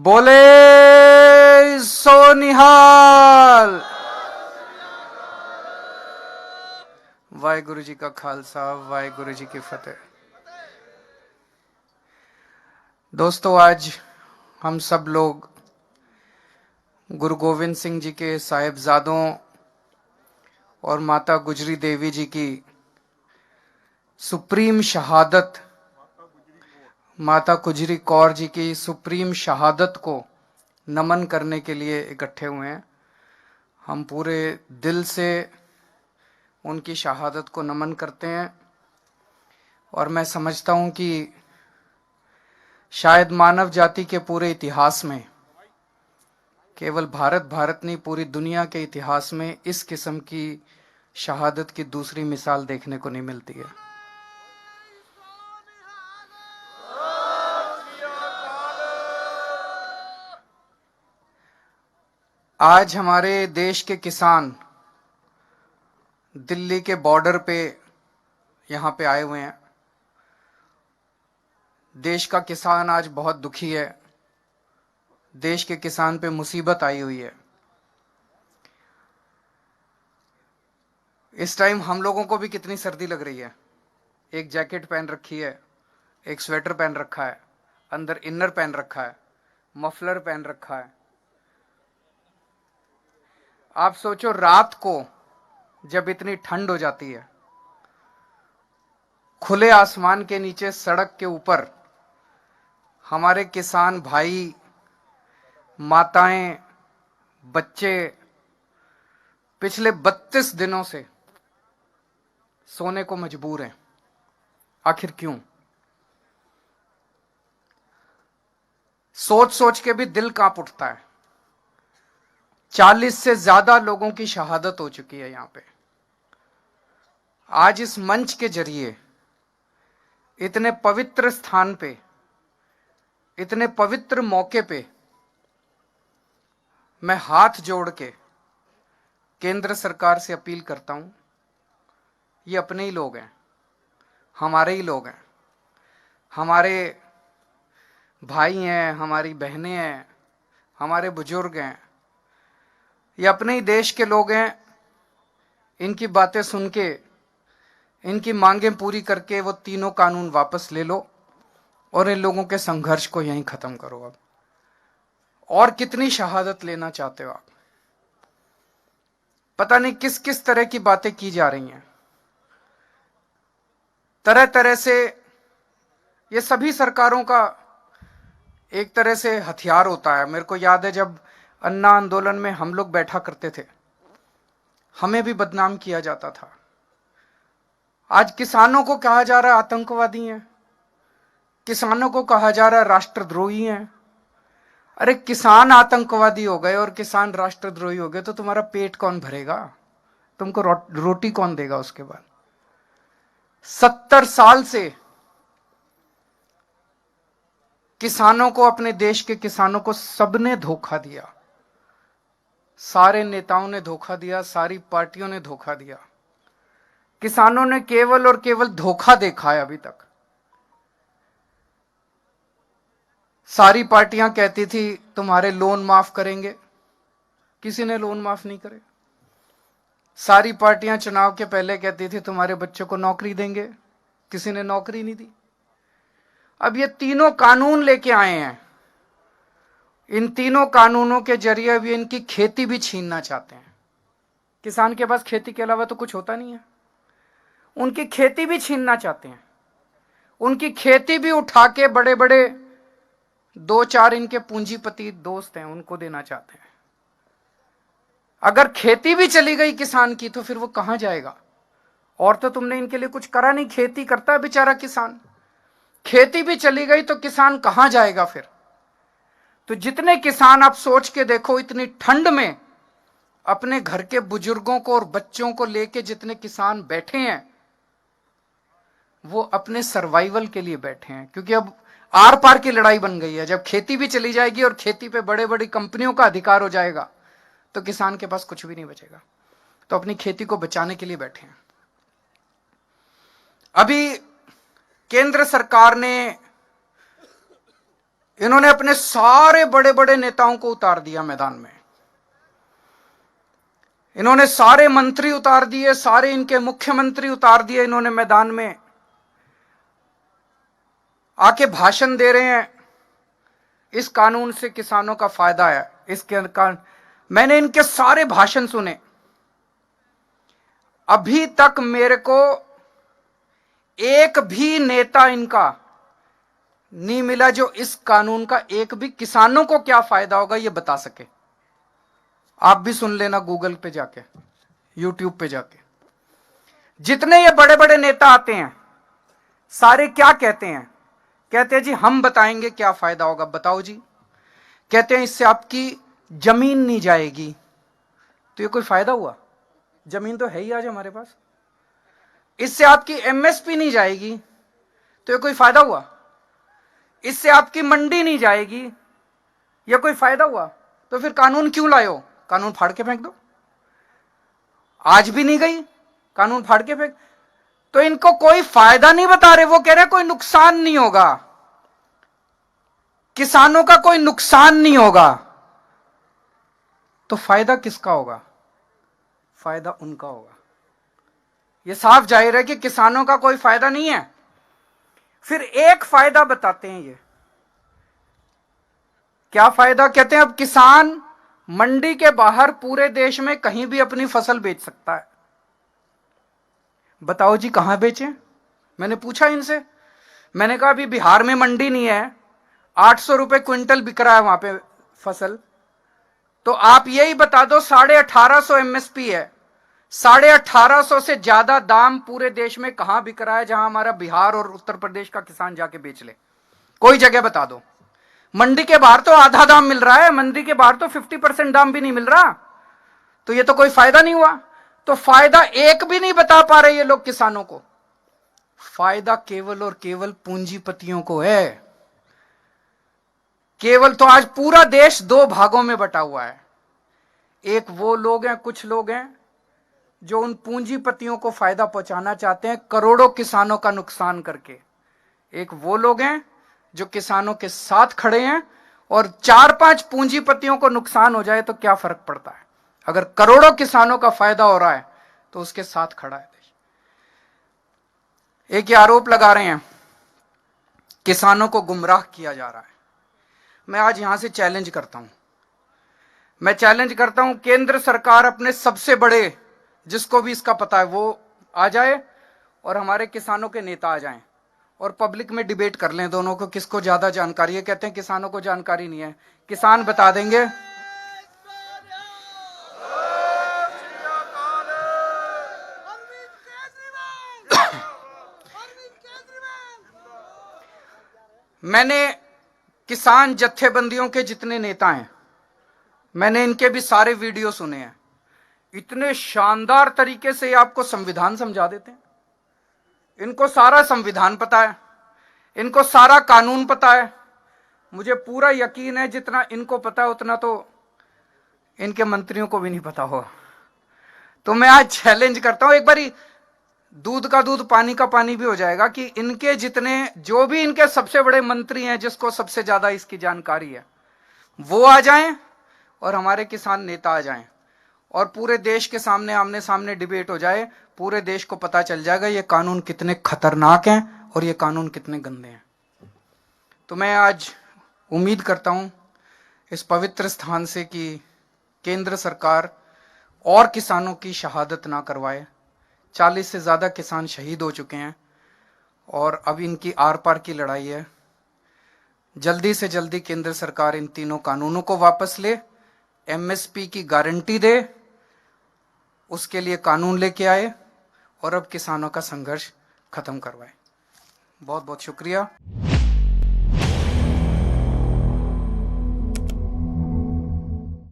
बोले सो निहाल। वाहेगुरु जी का खालसा, वाहेगुरु जी की फतेह। दोस्तों, आज हम सब लोग गुरु गोविंद सिंह जी के साहिबजादों और माता गुजरी देवी जी की सुप्रीम शहादत, माता गुजरी कौर जी की सुप्रीम शहादत को नमन करने के लिए इकट्ठे हुए हैं। हम पूरे दिल से उनकी शहादत को नमन करते हैं और मैं समझता हूं कि शायद मानव जाति के पूरे इतिहास में, केवल भारत नहीं पूरी दुनिया के इतिहास में इस किस्म की शहादत की दूसरी मिसाल देखने को नहीं मिलती है। आज हमारे देश के किसान दिल्ली के बॉर्डर पे यहां पे आए हुए हैं। देश का किसान आज बहुत दुखी है। देश के किसान पे मुसीबत आई हुई है। इस टाइम हम लोगों को भी कितनी सर्दी लग रही है। एक जैकेट पहन रखी है, एक स्वेटर पहन रखा है, अंदर इनर पहन रखा है, मफलर पहन रखा है। आप सोचो, रात को जब इतनी ठंड हो जाती है, खुले आसमान के नीचे सड़क के ऊपर हमारे किसान भाई, माताएं, बच्चे पिछले 32 दिनों से सोने को मजबूर हैं। आखिर क्यों? सोच सोच के भी दिल कांप उठता है। 40 से ज्यादा लोगों की शहादत हो चुकी है यहां पे। आज इस मंच के जरिए इतने पवित्र स्थान पे, इतने पवित्र मौके पे मैं हाथ जोड़ के केंद्र सरकार से अपील करता हूं। ये अपने ही लोग हैं, हमारे ही लोग हैं, हमारे भाई हैं, हमारी बहनें हैं, हमारे बुजुर्ग हैं। ये अपने ही देश के लोग हैं। इनकी बातें सुन के, इनकी मांगें पूरी करके वो तीनों कानून वापस ले लो और इन लोगों के संघर्ष को यहीं खत्म करो। अब और कितनी शहादत लेना चाहते हो आप? पता नहीं किस किस तरह की बातें की जा रही हैं। तरह तरह से ये सभी सरकारों का एक तरह से हथियार होता है। मेरे को याद है जब अन्ना आंदोलन में हम लोग बैठा करते थे, हमें भी बदनाम किया जाता था। आज किसानों को कहा जा रहा है आतंकवादी हैं, किसानों को कहा जा रहा है राष्ट्रद्रोही हैं। अरे किसान आतंकवादी हो गए और किसान राष्ट्रद्रोही हो गए तो तुम्हारा पेट कौन भरेगा? तुमको रोटी कौन देगा उसके बाद? 70 साल से किसानों को, अपने देश के किसानों को सबने धोखा दिया। सारे नेताओं ने धोखा दिया, सारी पार्टियों ने धोखा दिया। किसानों ने केवल और केवल धोखा देखा है अभी तक। सारी पार्टियां कहती थी तुम्हारे लोन माफ करेंगे, किसी ने लोन माफ नहीं करे। सारी पार्टियां चुनाव के पहले कहती थी तुम्हारे बच्चों को नौकरी देंगे, किसी ने नौकरी नहीं दी। अब ये तीनों कानून लेके आए हैं। इन तीनों कानूनों के जरिए भी इनकी खेती भी छीनना चाहते हैं। किसान के पास खेती के अलावा तो कुछ होता नहीं है। उनकी खेती भी छीनना चाहते हैं। उनकी खेती भी उठा के बड़े बड़े 2-4 इनके पूंजीपति दोस्त हैं उनको देना चाहते हैं। अगर खेती भी चली गई किसान की तो फिर वो कहां जाएगा? और तो तुमने इनके लिए कुछ करा नहीं। खेती करता है बेचारा किसान। खेती भी चली गई तो किसान कहां जाएगा फिर? तो जितने किसान, आप सोच के देखो, इतनी ठंड में अपने घर के बुजुर्गों को और बच्चों को लेके जितने किसान बैठे हैं, वो अपने सर्वाइवल के लिए बैठे हैं। क्योंकि अब आर पार की लड़ाई बन गई है। जब खेती भी चली जाएगी और खेती पे बड़े बड़ी कंपनियों का अधिकार हो जाएगा तो किसान के पास कुछ भी नहीं बचेगा। तो अपनी खेती को बचाने के लिए बैठे हैं। अभी केंद्र सरकार ने इन्होंने अपने सारे बड़े बड़े नेताओं को उतार दिया मैदान में। इन्होंने सारे मंत्री उतार दिए, सारे इनके मुख्यमंत्री उतार दिए इन्होंने मैदान में। आके भाषण दे रहे हैं, इस कानून से किसानों का फायदा है, इसके कारण मैंने इनके सारे भाषण सुने। अभी तक मेरे को एक भी नेता इनका नहीं मिला जो इस कानून का एक भी किसानों को क्या फायदा होगा ये बता सके। आप भी सुन लेना गूगल पे जाके, यूट्यूब पे जाके। जितने ये बड़े बड़े नेता आते हैं सारे क्या कहते हैं? कहते हैं जी हम बताएंगे क्या फायदा होगा। बताओ जी। कहते हैं इससे आपकी जमीन नहीं जाएगी। तो ये कोई फायदा हुआ? जमीन तो है ही आज हमारे पास। इससे आपकी एमएसपी नहीं जाएगी, तो ये कोई फायदा हुआ? इससे आपकी मंडी नहीं जाएगी, यह कोई फायदा हुआ? तो फिर कानून क्यों लाए हो? कानून फाड़ के फेंक दो। आज भी नहीं गई, कानून फाड़ के फेंक। तो इनको कोई फायदा नहीं बता रहे, वो कह रहे कोई नुकसान नहीं होगा, किसानों का कोई नुकसान नहीं होगा। तो फायदा किसका होगा? फायदा उनका होगा। यह साफ जाहिर है कि किसानों का कोई फायदा नहीं है। फिर एक फायदा बताते हैं ये। क्या फायदा? कहते हैं अब किसान मंडी के बाहर पूरे देश में कहीं भी अपनी फसल बेच सकता है। बताओ जी कहां बेचें? मैंने पूछा इनसे, मैंने कहा अभी बिहार में मंडी नहीं है, 800 रुपए क्विंटल बिक रहा है वहां पे फसल। तो आप यही बता दो, 1850 एमएसपी है, 1850 से ज्यादा दाम पूरे देश में कहां बिक रहा है जहां हमारा बिहार और उत्तर प्रदेश का किसान जाके बेच ले? कोई जगह बता दो। मंडी के बाहर तो आधा दाम मिल रहा है, मंडी के बाहर तो 50% दाम भी नहीं मिल रहा। तो ये तो कोई फायदा नहीं हुआ। तो फायदा एक भी नहीं बता पा रहे ये लोग किसानों को। फायदा केवल और केवल पूंजीपतियों को है। केवल तो आज पूरा देश दो भागों में बटा हुआ है। एक वो लोग हैं, कुछ लोग हैं जो उन पूंजीपतियों को फायदा पहुंचाना चाहते हैं करोड़ों किसानों का नुकसान करके। एक वो लोग हैं जो किसानों के साथ खड़े हैं, और 4-5 पूंजीपतियों को नुकसान हो जाए तो क्या फर्क पड़ता है? अगर करोड़ों किसानों का फायदा हो रहा है तो उसके साथ खड़ा है देश। एक ये आरोप लगा रहे हैं किसानों को गुमराह किया जा रहा है। मैं आज यहां से चैलेंज करता हूं, मैं चैलेंज करता हूं केंद्र सरकार अपने सबसे बड़े, जिसको भी इसका पता है वो आ जाए, और हमारे किसानों के नेता आ जाएं और पब्लिक में डिबेट कर लें दोनों को, किसको ज्यादा जानकारी है। कहते हैं किसानों को जानकारी नहीं है, किसान बता देंगे। मैंने किसान जत्थेबंदियों के जितने नेता हैं, मैंने इनके भी सारे वीडियो सुने हैं। इतने शानदार तरीके से आपको संविधान समझा देते हैं। इनको सारा संविधान पता है, इनको सारा कानून पता है। मुझे पूरा यकीन है जितना इनको पता है उतना तो इनके मंत्रियों को भी नहीं पता होगा। तो मैं आज चैलेंज करता हूं, एक बारी दूध का दूध पानी का पानी भी हो जाएगा कि इनके जितने, जो भी इनके सबसे बड़े मंत्री हैं जिसको सबसे ज्यादा इसकी जानकारी है, वो आ जाएं और हमारे किसान नेता आ जाएं और पूरे देश के सामने आमने सामने डिबेट हो जाए। पूरे देश को पता चल जाएगा ये कानून कितने खतरनाक हैं और ये कानून कितने गंदे हैं। तो मैं आज उम्मीद करता हूं इस पवित्र स्थान से कि केंद्र सरकार और किसानों की शहादत ना करवाए। 40 से ज्यादा किसान शहीद हो चुके हैं और अब इनकी आर पार की लड़ाई है। जल्दी से जल्दी केंद्र सरकार इन तीनों कानूनों को वापस ले, एमएसपी की गारंटी दे, उसके लिए कानून लेके आए और अब किसानों का संघर्ष खत्म करवाए। बहुत बहुत शुक्रिया।